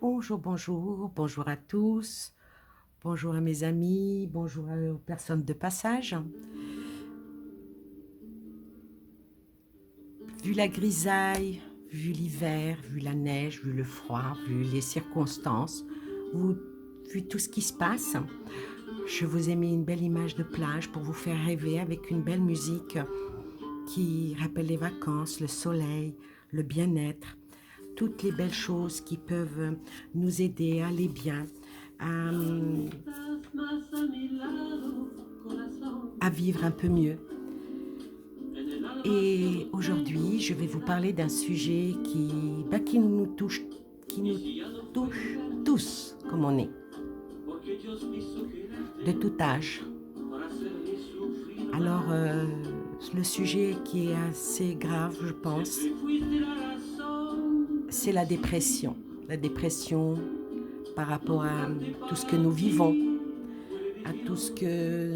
Bonjour, bonjour, bonjour à tous, bonjour à mes amis, bonjour aux personnes de passage. Vu la grisaille, vu l'hiver, vu la neige, vu le froid, vu les circonstances, vu tout ce qui se passe, je vous ai mis une belle image de plage pour vous faire rêver avec une belle musique qui rappelle les vacances, le soleil, le bien-être, toutes les belles choses qui peuvent nous aider à aller bien, à, à vivre un peu mieux. Et aujourd'hui, je vais vous parler d'un sujet qui nous touche tous comme on est, de tout âge. Alors, le sujet qui est assez grave, je pense, c'est la dépression. La dépression par rapport à tout ce que nous vivons, à tout ce que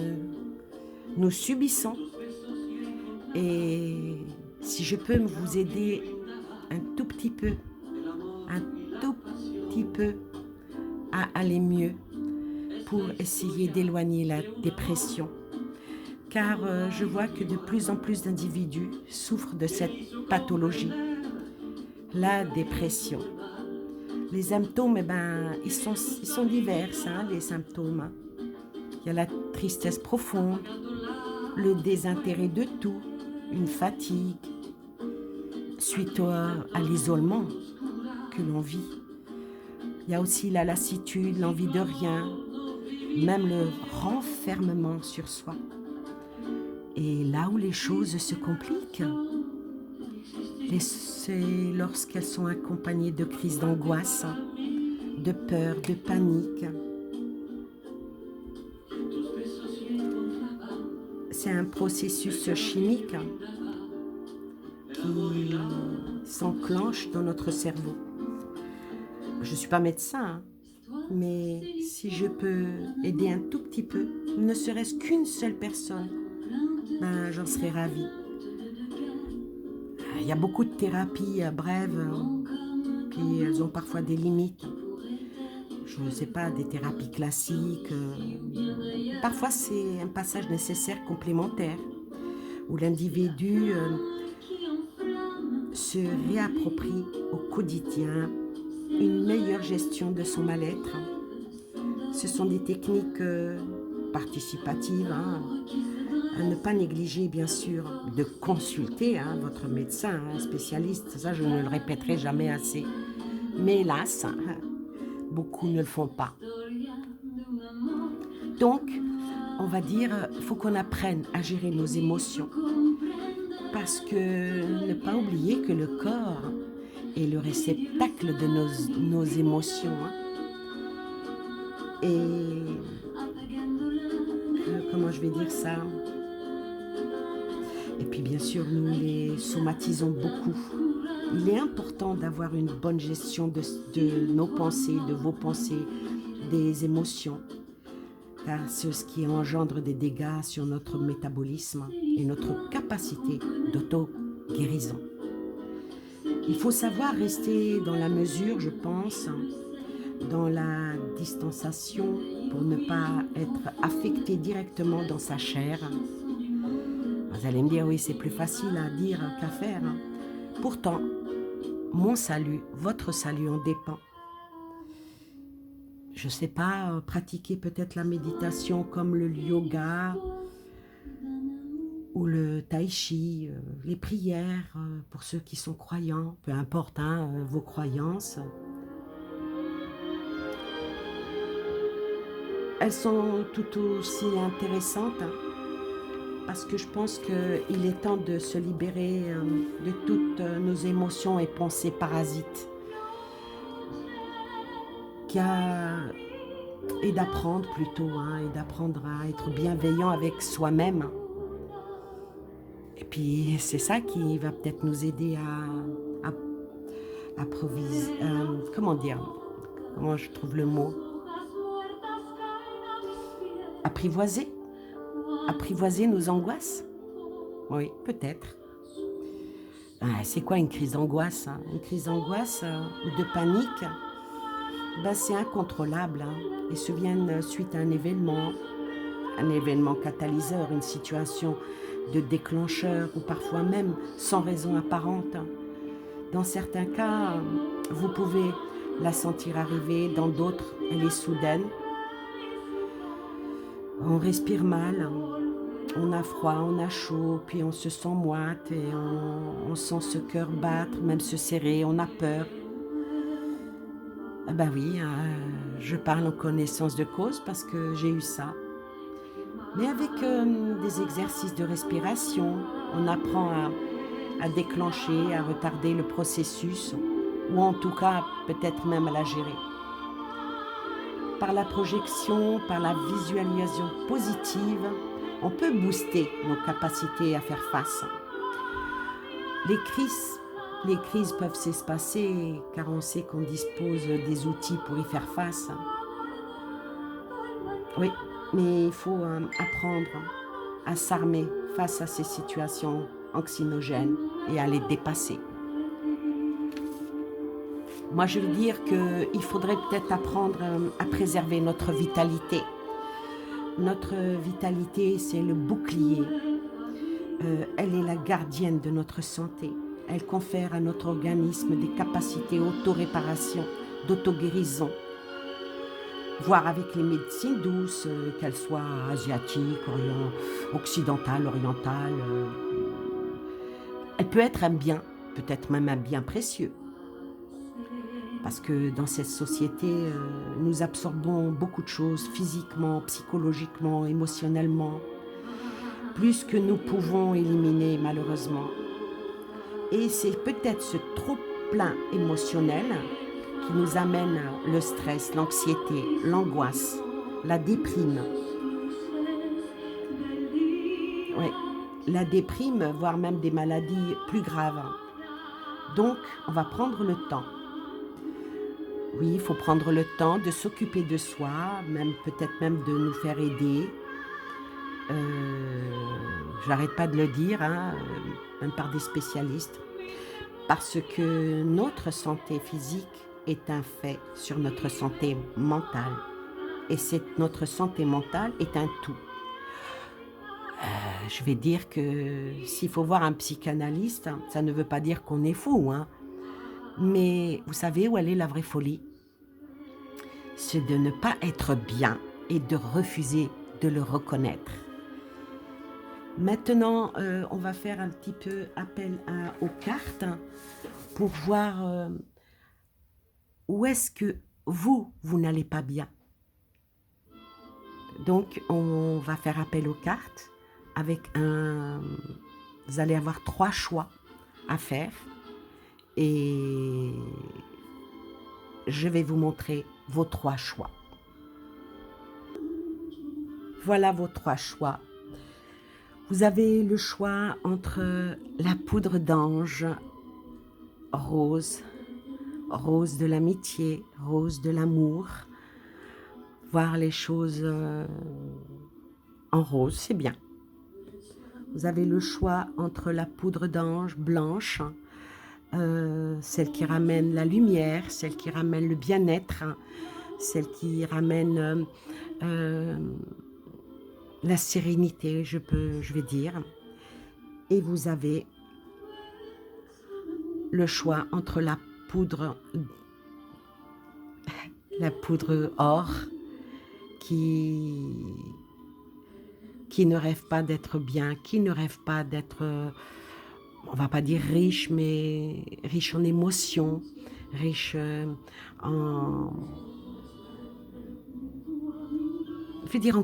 nous subissons. Et si je peux vous aider un tout petit peu à aller mieux pour essayer d'éloigner la dépression. Car je vois que de plus en plus d'individus souffrent de cette pathologie, la dépression. Les symptômes, ils sont divers, les symptômes. Il y a la tristesse profonde, le désintérêt de tout, une fatigue, suite à l'isolement que l'on vit. Il y a aussi la lassitude, l'envie de rien, même le renfermement sur soi. Et là où les choses se compliquent, c'est lorsqu'elles sont accompagnées de crises d'angoisse, de peur, de panique. C'est un processus chimique qui s'enclenche dans notre cerveau. Je ne suis pas médecin, mais si je peux aider un tout petit peu, ne serait-ce qu'une seule personne, j'en serais ravie. Il y a beaucoup de thérapies brèves, puis elles ont parfois des limites. Je ne sais pas, des thérapies classiques. Parfois, c'est un passage nécessaire complémentaire, où l'individu se réapproprie au quotidien une meilleure gestion de son mal-être. Ce sont des techniques participatives, à ne pas négliger, bien sûr, de consulter votre médecin, spécialiste. Ça, je ne le répéterai jamais assez. Mais hélas, beaucoup ne le font pas. Donc, on va dire, il faut qu'on apprenne à gérer nos émotions. Parce que ne pas oublier que le corps est le réceptacle de nos émotions. Et comment je vais dire ça? Et puis bien sûr, nous les somatisons beaucoup. Il est important d'avoir une bonne gestion de nos pensées, de vos pensées, des émotions. Car c'est ce qui engendre des dégâts sur notre métabolisme et notre capacité d'auto-guérison. Il faut savoir rester dans la mesure, je pense, dans la distanciation pour ne pas être affecté directement dans sa chair. Vous allez me dire, oui, c'est plus facile à dire qu'à faire. Pourtant, mon salut, votre salut en dépend. Je ne sais pas, pratiquer peut-être la méditation comme le yoga ou le tai chi, les prières pour ceux qui sont croyants, peu importe vos croyances. Elles sont tout aussi intéressantes parce que je pense qu'il est temps de se libérer de toutes nos émotions et pensées parasites et d'apprendre plutôt, et d'apprendre à être bienveillant avec soi-même. Et puis c'est ça qui va peut-être nous aider à comment dire, comment je trouve le mot, apprivoiser nos angoisses. Oui, peut-être. C'est quoi une crise d'angoisse? Une crise d'angoisse ou de panique, ben, c'est incontrôlable, hein. Ils se viennent suite à un événement catalyseur, une situation de déclencheur ou parfois même sans raison apparente. Dans certains cas, vous pouvez la sentir arriver, dans d'autres, elle est soudaine. On respire mal, on a froid, on a chaud, puis on se sent moite et on sent ce cœur battre, même se serrer, on a peur. Ah ben oui, je parle en connaissance de cause parce que j'ai eu ça. Mais avec des exercices de respiration, on apprend à déclencher, à retarder le processus, ou en tout cas peut-être même à la gérer. Par la projection, par la visualisation positive, on peut booster nos capacités à faire face. Les crises peuvent s'espacer car on sait qu'on dispose des outils pour y faire face. Oui, mais il faut apprendre à s'armer face à ces situations anxiogènes et à les dépasser. Moi, je veux dire qu'il faudrait peut-être apprendre à préserver notre vitalité. Notre vitalité, c'est le bouclier. Elle est la gardienne de notre santé. Elle confère à notre organisme des capacités d'auto-réparation, d'auto-guérison, voire avec les médecines douces, qu'elles soient asiatiques, occidentales, orientales. Elle peut être un bien, peut-être même un bien précieux. Parce que dans cette société, nous absorbons beaucoup de choses physiquement, psychologiquement, émotionnellement, plus que nous pouvons éliminer malheureusement. Et c'est peut-être ce trop-plein émotionnel qui nous amène le stress, l'anxiété, l'angoisse, la déprime. Oui, la déprime, voire même des maladies plus graves. Donc, on va prendre le temps. Oui, il faut prendre le temps de s'occuper de soi, même peut-être même de nous faire aider. J'arrête pas de le dire, même par des spécialistes, parce que notre santé physique est un fait sur notre santé mentale. Et notre santé mentale est un tout. Je vais dire que s'il faut voir un psychanalyste, ça ne veut pas dire qu'on est fou, mais vous savez où elle est la vraie folie? C'est de ne pas être bien et de refuser de le reconnaître. Maintenant, on va faire un petit peu appel aux cartes pour voir où est-ce que vous n'allez pas bien. Donc, on va faire appel aux cartes avec vous allez avoir 3 choix à faire et je vais vous montrer vos 3 choix. Voilà vos 3 choix. Vous avez le choix entre la poudre d'ange, rose, rose de l'amitié, rose de l'amour. Voir les choses en rose, c'est bien. Vous avez le choix entre la poudre d'ange blanche, celle qui ramène la lumière, celle qui ramène le bien-être, celle qui ramène la sérénité, je vais dire. Et vous avez le choix entre la poudre or qui ne rêve pas d'être bien, qui ne rêve pas d'être, on va pas dire riche, mais riche en émotions, riche en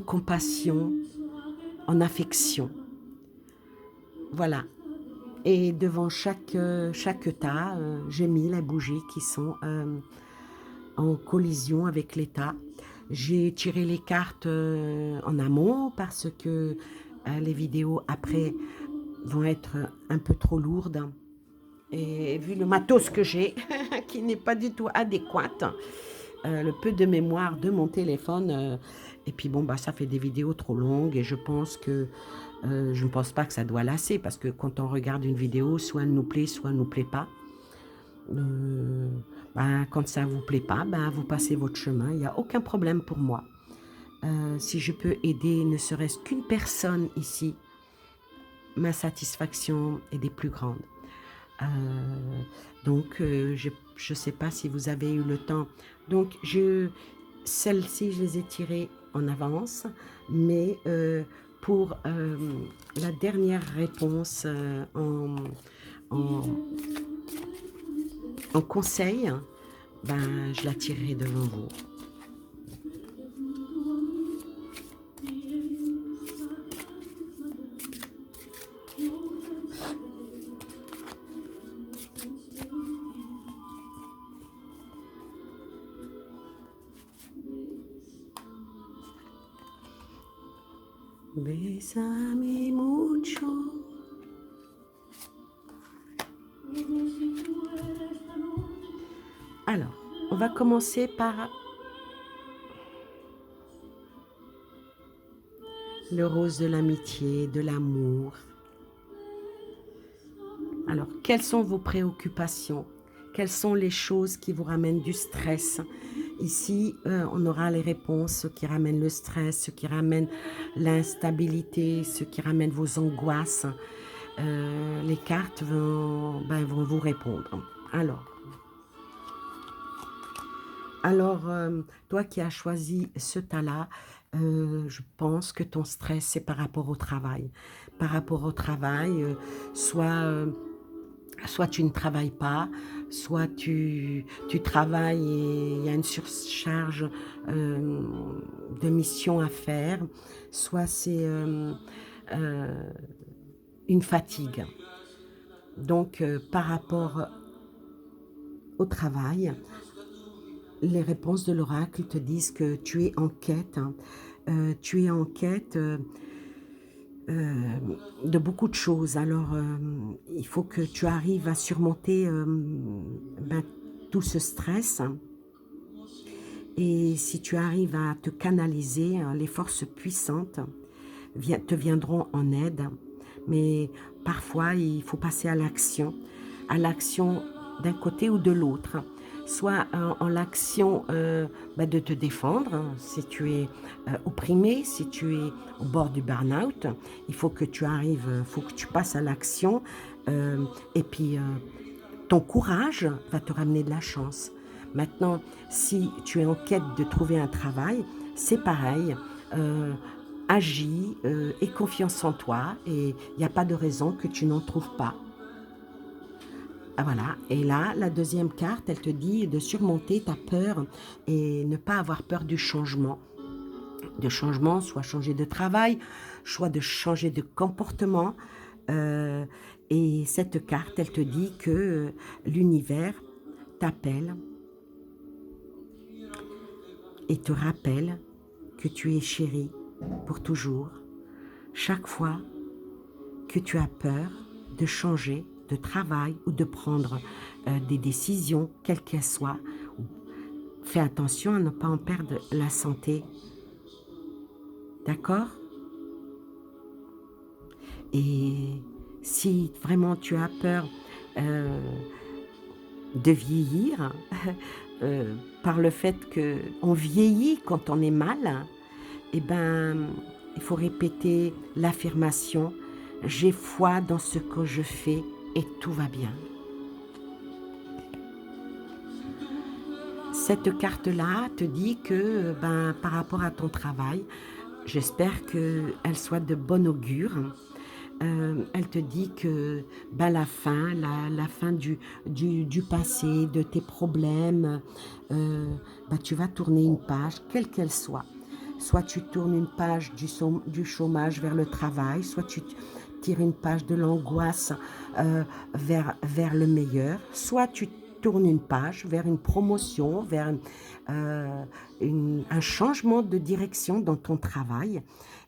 compassion, en affection. Voilà. Et devant chaque tas, j'ai mis les bougies qui sont en collision avec les tas. J'ai tiré les cartes en amont parce que les vidéos après vont être un peu trop lourdes. Et vu le matos que j'ai, qui n'est pas du tout adéquate, le peu de mémoire de mon téléphone, et puis bon, ça fait des vidéos trop longues et je pense pas que ça doit lasser parce que quand on regarde une vidéo, soit elle nous plaît pas. Euh, quand ça ne vous plaît pas, vous passez votre chemin. Il n'y a aucun problème pour moi. Si je peux aider ne serait-ce qu'une personne ici, ma satisfaction est des plus grandes. Je ne sais pas si vous avez eu le temps. Donc, celles-ci, je les ai tirées en avance, mais pour la dernière réponse en, en conseil, je la tirerai devant vous. Bésame mucho. Alors, on va commencer par le rose de l'amitié, de l'amour. Alors, quelles sont vos préoccupations? Quelles sont les choses qui vous ramènent du stress? Ici, on aura les réponses, ce qui ramène le stress, ce qui ramène l'instabilité, ce qui ramène vos angoisses. Les cartes vont vous répondre. Alors, toi qui as choisi ce tas-là, je pense que ton stress, c'est par rapport au travail. Par rapport au travail, soit tu ne travailles pas, soit tu travailles et il y a une surcharge de missions à faire, soit c'est une fatigue. Donc, par rapport au travail, les réponses de l'oracle te disent que tu es en quête, tu es en quête de beaucoup de choses. Alors, il faut que tu arrives à surmonter tout ce stress. Et si tu arrives à te canaliser, les forces puissantes te viendront en aide. Mais parfois, il faut passer à l'action d'un côté ou de l'autre. Soit en l'action de te défendre, hein, si tu es opprimé, si tu es au bord du burn-out, il faut que tu arrives, il faut que tu passes à l'action et puis ton courage va te ramener de la chance. Maintenant, si tu es en quête de trouver un travail, c'est pareil. Agis, aie confiance en toi et il n'y a pas de raison que tu n'en trouves pas. Ah, voilà, et là, la deuxième carte, elle te dit de surmonter ta peur et ne pas avoir peur du changement. De changement, soit changer de travail, soit de changer de comportement. Et cette carte, elle te dit que l'univers t'appelle et te rappelle que tu es chéri pour toujours. Chaque fois que tu as peur de changer de travail ou de prendre des décisions, quelles qu'elles soient, fais attention à ne pas en perdre la santé. D'accord? Et si vraiment tu as peur de vieillir, par le fait qu'on vieillit quand on est mal, il faut répéter l'affirmation « J'ai foi dans ce que je fais et tout va bien ». Cette carte-là te dit que par rapport à ton travail, j'espère qu'elle soit de bon augure. Elle te dit que la fin du passé, de tes problèmes, tu vas tourner une page, quelle qu'elle soit. Soit tu tournes une page du chômage vers le travail, soit tu tires une page de l'angoisse vers le meilleur, soit tu tournes une page vers une promotion, vers un changement de direction dans ton travail.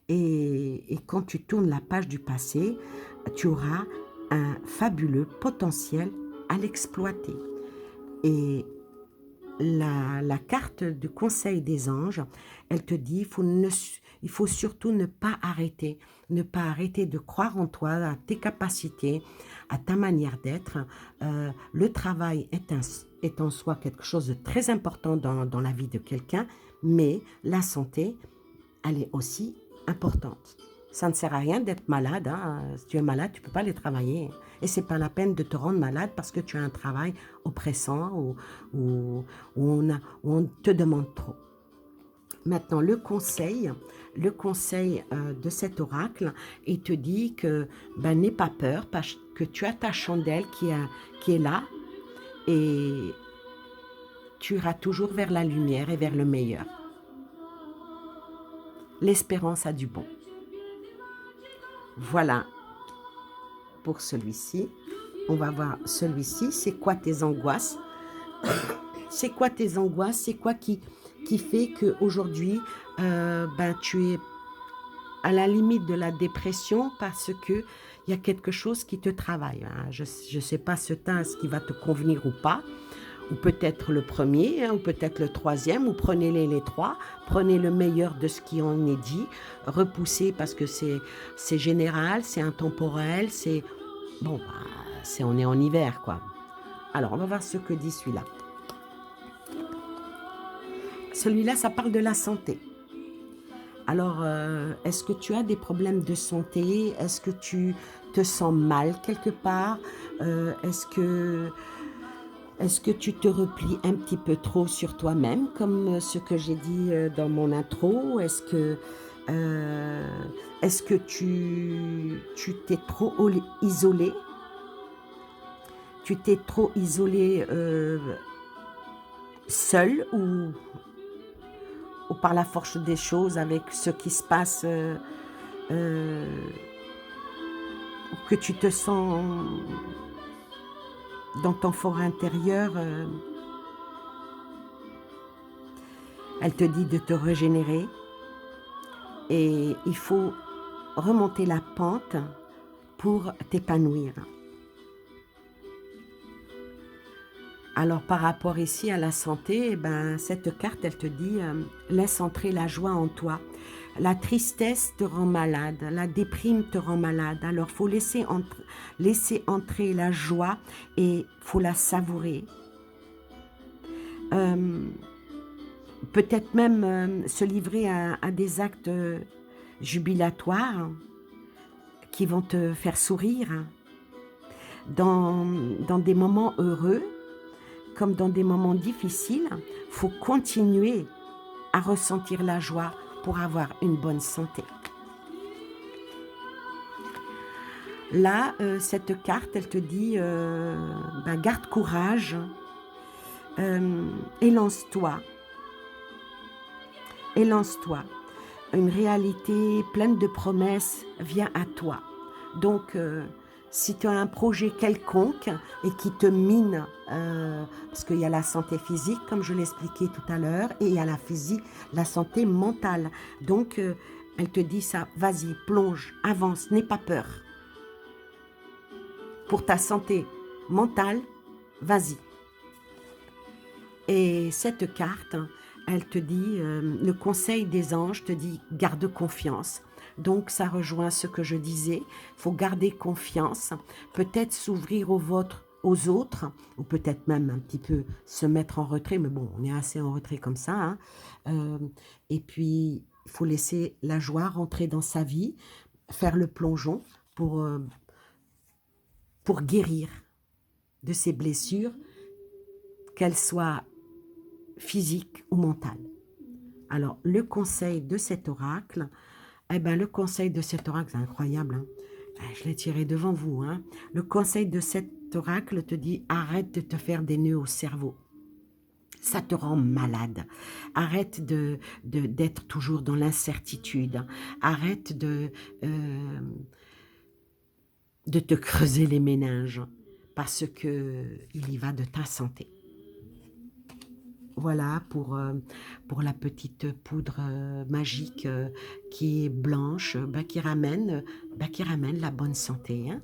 Et quand tu tournes la page du passé, tu auras un fabuleux potentiel à l'exploiter. Et la carte du conseil des anges, elle te dit il faut surtout ne pas arrêter. Ne pas arrêter de croire en toi, à tes capacités, à ta manière d'être. Le travail est en soi quelque chose de très important dans la vie de quelqu'un, mais la santé, elle est aussi importante. Ça ne sert à rien d'être malade. Hein. Si tu es malade, tu ne peux pas aller travailler. Et ce n'est pas la peine de te rendre malade parce que tu as un travail oppressant ou où on te demande trop. Maintenant, le conseil de cet oracle, il te dit que n'aie pas peur parce que tu as ta chandelle qui est là et tu iras toujours vers la lumière et vers le meilleur. L'espérance a du bon. Voilà pour celui-ci. On va voir celui-ci. C'est quoi tes angoisses? C'est quoi tes angoisses? C'est quoi qui fait qu'aujourd'hui, tu es à la limite de la dépression parce qu'il y a quelque chose qui te travaille. Hein. Je ne sais pas ce qui va te convenir ou pas. Ou peut-être le premier, hein, ou peut-être le troisième, ou prenez-les les trois, prenez le meilleur de ce qui en est dit, repoussez parce que c'est général, c'est intemporel, c'est... Bon, on est en hiver, quoi. Alors, on va voir ce que dit celui-là. Celui-là, ça parle de la santé. Alors, est-ce que tu as des problèmes de santé? Est-ce que tu te sens mal quelque part? Est-ce que tu te replies un petit peu trop sur toi-même, comme ce que j'ai dit dans mon intro? Est-ce que tu t'es trop isolé? Tu t'es trop isolé seul ou par la force des choses avec ce qui se passe, que tu te sens dans ton fort intérieur, elle te dit de te régénérer et il faut remonter la pente pour t'épanouir. Alors par rapport ici à la santé, cette carte elle te dit laisse entrer la joie en toi. La tristesse te rend malade, la déprime te rend malade. Alors il faut laisser entrer la joie et il faut la savourer. Peut-être même se livrer à des actes jubilatoires qui vont te faire sourire. Dans des moments heureux, comme dans des moments difficiles, il faut continuer à ressentir la joie pour avoir une bonne santé. Là, cette carte, elle te dit, garde courage, élance-toi. Élance-toi. Une réalité pleine de promesses vient à toi. Donc, si tu as un projet quelconque et qui te mine, parce qu'il y a la santé physique, comme je l'expliquais tout à l'heure, et il y a la santé mentale. Donc, elle te dit ça, vas-y, plonge, avance, n'aie pas peur. Pour ta santé mentale, vas-y. Et cette carte, elle te dit, le conseil des anges te dit, garde confiance. Donc, ça rejoint ce que je disais. Il faut garder confiance, peut-être s'ouvrir aux autres, ou peut-être même un petit peu se mettre en retrait. Mais bon, on est assez en retrait comme ça. Hein. Et puis, il faut laisser la joie rentrer dans sa vie, faire le plongeon pour guérir de ses blessures, qu'elles soient physiques ou mentales. Alors, le conseil de cet oracle, c'est incroyable, hein. Je l'ai tiré devant vous. Hein. Le conseil de cet oracle te dit, arrête de te faire des nœuds au cerveau. Ça te rend malade. Arrête d'être toujours dans l'incertitude. Arrête de te creuser les méninges parce qu'il y va de ta santé. Voilà pour la petite poudre magique qui est blanche, qui ramène la bonne santé. Hein.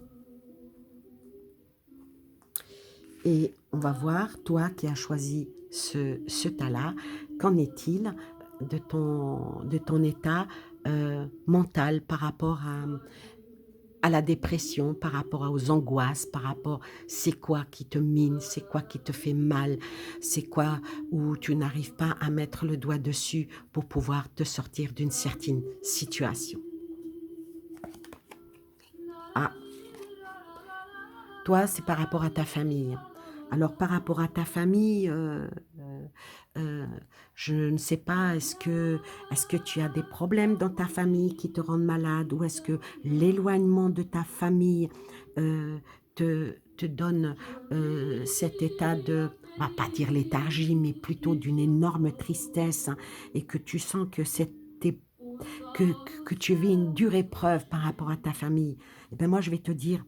Et on va voir, toi qui as choisi ce tas-là, qu'en est-il de ton état mentale par rapport à la dépression, par rapport aux angoisses, par rapport c'est quoi qui te mine, c'est quoi qui te fait mal, c'est quoi où tu n'arrives pas à mettre le doigt dessus pour pouvoir te sortir d'une certaine situation. Ah, toi, c'est par rapport à ta famille. Alors, par rapport à ta famille, euh, je ne sais pas, est-ce que tu as des problèmes dans ta famille qui te rendent malade ou est-ce que l'éloignement de ta famille euh, te donne cet état de, on va pas dire léthargie, mais plutôt d'une énorme tristesse hein, et que tu sens que que, que tu vis une dure épreuve par rapport à ta famille, eh bien moi je vais te dire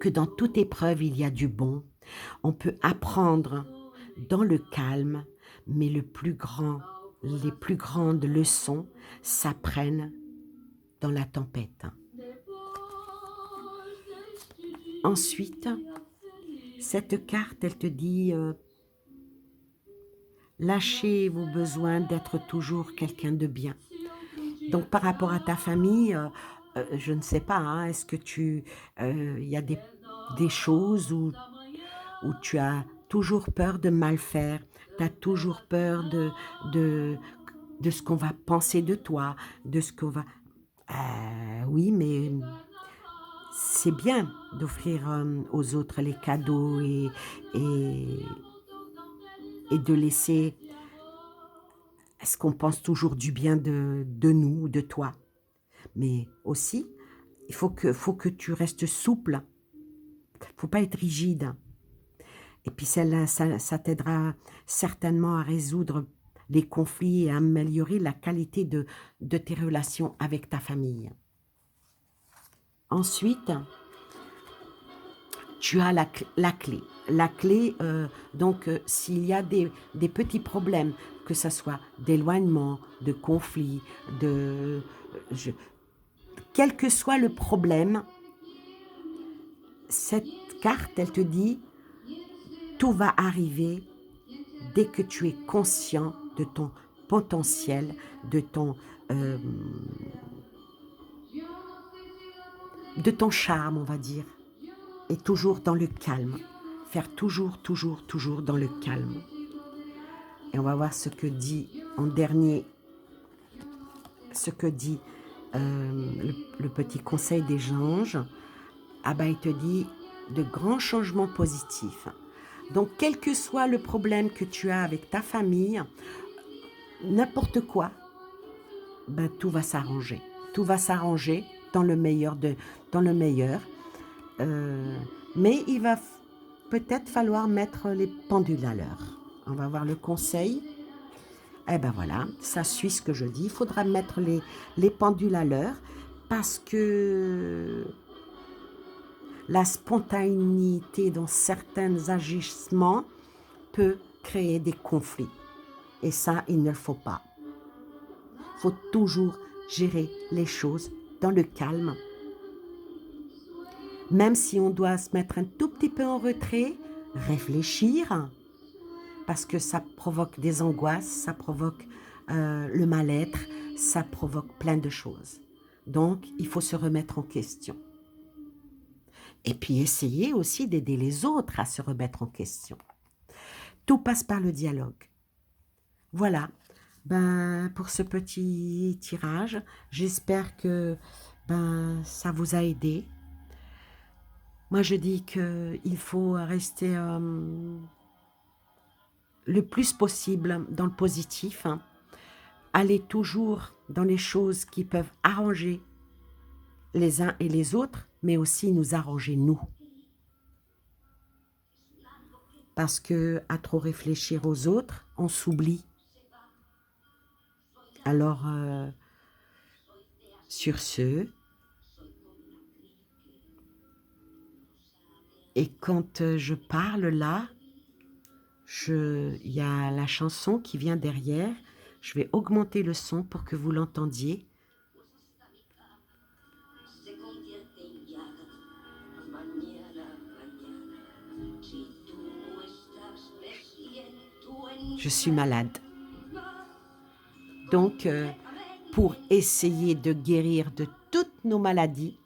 que dans toute épreuve il y a du bon. On peut apprendre dans le calme, mais les plus grandes leçons s'apprennent dans la tempête. Ensuite, cette carte, elle te dit lâchez vos besoins d'être toujours quelqu'un de bien. Donc, par rapport à ta famille, je ne sais pas, hein, est-ce que il y a des choses où tu as toujours peur de mal faire, tu as toujours peur de, de ce qu'on va penser de toi, de ce qu'on va... oui, mais c'est bien d'offrir aux autres les cadeaux et, et de laisser... Est-ce qu'on pense toujours du bien de nous, de toi? Mais aussi, faut que tu restes souple, faut pas être rigide. Et puis ça t'aidera certainement à résoudre les conflits et à améliorer la qualité de tes relations avec ta famille. Ensuite, tu as la clé. La clé, donc, s'il y a des petits problèmes, que ce soit d'éloignement, de conflit, je- quel que soit le problème, cette carte, elle te dit, tout va arriver dès que tu es conscient de ton potentiel, euh, de ton charme, on va dire, et toujours dans le calme. Faire toujours, toujours, toujours dans le calme. Et on va voir ce que dit en dernier, ce que dit le petit conseil des anges. Ah ben, il te dit de grands changements positifs. Donc, quel que soit le problème que tu as avec ta famille, n'importe quoi, ben, tout va s'arranger. Tout va s'arranger dans le meilleur. Dans le meilleur. Mais il va peut-être falloir mettre les pendules à l'heure. On va voir le conseil. Eh ben voilà, ça suit ce que je dis. Il faudra mettre les pendules à l'heure parce que la spontanéité dans certains agissements peut créer des conflits. Et ça, il ne le faut pas. Il faut toujours gérer les choses dans le calme. Même si on doit se mettre un tout petit peu en retrait, réfléchir, parce que ça provoque des angoisses, ça provoque le mal-être, ça provoque plein de choses. Donc, il faut se remettre en question. Et puis, essayer aussi d'aider les autres à se remettre en question. Tout passe par le dialogue. Voilà, ben, pour ce petit tirage, j'espère que ben, ça vous a aidé. Moi, je dis qu'il faut rester le plus possible dans le positif, hein. Aller toujours dans les choses qui peuvent arranger les uns et les autres, mais aussi nous arranger nous. Parce que à trop réfléchir aux autres, on s'oublie. Alors, sur ce, et quand je parle là, il y a la chanson qui vient derrière. Je vais augmenter le son pour que vous l'entendiez. Je suis malade. Donc, pour essayer de guérir de toutes nos maladies.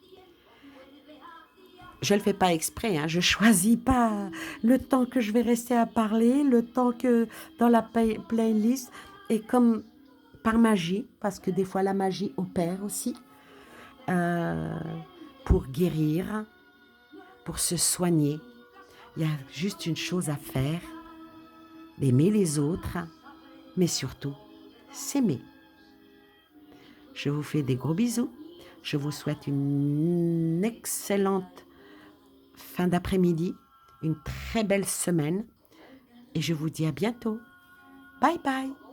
Je ne le fais pas exprès, hein, je ne choisis pas le temps que je vais rester à parler, le temps que dans la playlist, et comme par magie, parce que des fois la magie opère aussi, euh, pour guérir, pour se soigner. Il y a juste une chose à faire, d'aimer les autres, mais surtout s'aimer. Je vous fais des gros bisous. Je vous souhaite une excellente fin d'après-midi, une très belle semaine et je vous dis à bientôt. Bye bye.